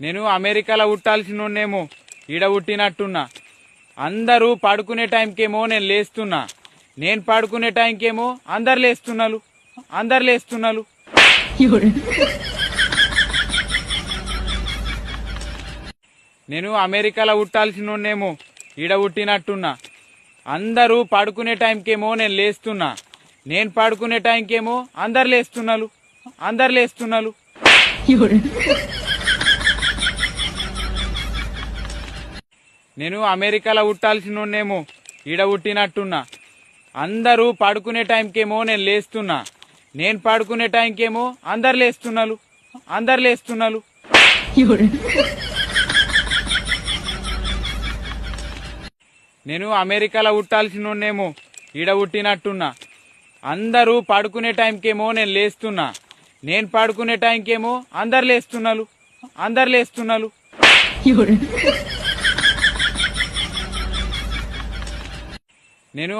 నేను అమెరికాలో పుట్టాల్సినోన్నేమో ఈడ పుట్టినట్టున్నా. అందరూ పడుకునే టైంకేమో నేను లేస్తున్నా. నేను పడుకునే టైంకేమో అందరు లేస్తున్నారు. నేను అమెరికాలో పుట్టాల్సినోన్నేమో ఈడ పుట్టినట్టున్నా. అందరూ పడుకునే టైంకేమో నేను లేస్తున్నా. నేను పడుకునే టైంకేమో అందరు లేస్తున్నారు. నేను అమెరికాలో పుట్టాల్సినోన్నేమో ఈడ పుట్టినట్టున్నా. అందరూ పడుకునే టైంకేమో నేను లేస్తున్నా. నేను పడుకునే టైంకేమో అందరు లేస్తున్నారు. నేను అమెరికాలో పుట్టాల్సినోన్నేమో ఈడ పుట్టినట్టున్నా. అందరూ పడుకునే టైంకేమో నేను లేస్తున్నా. నేను పడుకునే టైంకేమో అందరు లేస్తున్నారు. నేను